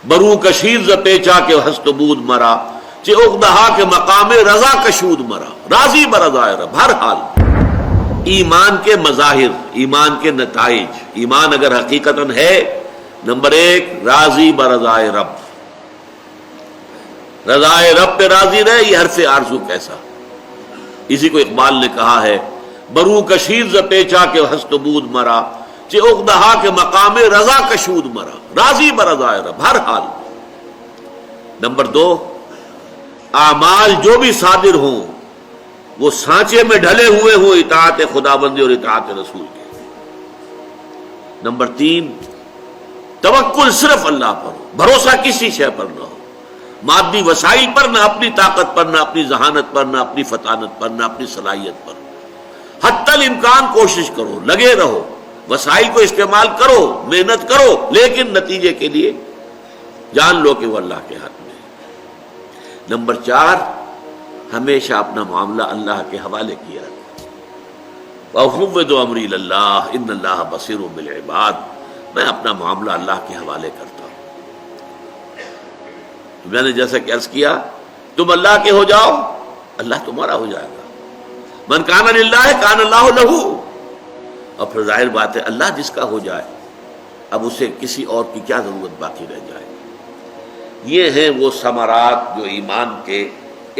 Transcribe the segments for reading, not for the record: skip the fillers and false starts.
برو کشیر ز پیچا کے ہست بود مرا چے اقدہا کے مقام رضا کشود مرا راضی برضائے رب. ہر حال ایمان کے مظاہر، ایمان کے نتائج. ایمان اگر حقیقتاً ہے، نمبر ایک راضی برضائے رب، رضائے رب پہ راضی رہے. یہ حرف آرزو کیسا، اسی کو اقبال نے کہا ہے برو کشیر ز پیچا کے ہست بود مرا چے اقدہا کے مقام رضا کشود مرا راضی برضائے رب ہر حال. نمبر دو، اعمال جو بھی صادر ہوں وہ سانچے میں ڈھلے ہوئے ہوں اطاعت خداوندی اور اطاعت رسول کے. نمبر تین، توکل صرف اللہ پر ہو، بھروسہ کسی شے پر نہ ہو، مادی وسائل پر نہ، اپنی طاقت پر نہ، اپنی ذہانت پر نہ، اپنی فطانت پر نہ، اپنی صلاحیت پر. حتی الامکان کوشش کرو، لگے رہو، وسائل کو استعمال کرو، محنت کرو، لیکن نتیجے کے لیے جان لو کہ وہ اللہ کے ہاتھ میں ہے. نمبر چار، ہمیشہ اپنا معاملہ اللہ کے حوالے کیا رکھو. وَأُفَوِّضُ أَمْرِي إِلَى اللَّهِ إِنَّ اللَّهَ بَصِيرٌ بِالْعِبَادِ. میں اپنا معاملہ اللہ کے حوالے کرتا ہوں. تو میں نے جیسا کہ عرض کیا، تم اللہ کے ہو جاؤ، اللہ تمہارا ہو جائے گا. من کان للہ کان اللہ لہ. اور پھر ظاہر بات ہے اللہ جس کا ہو جائے اب اسے کسی اور کی کیا ضرورت باقی رہ جائے. یہ ہیں وہ ثمرات جو ایمان کے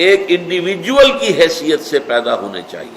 ایک انڈیویجول کی حیثیت سے پیدا ہونے چاہیے.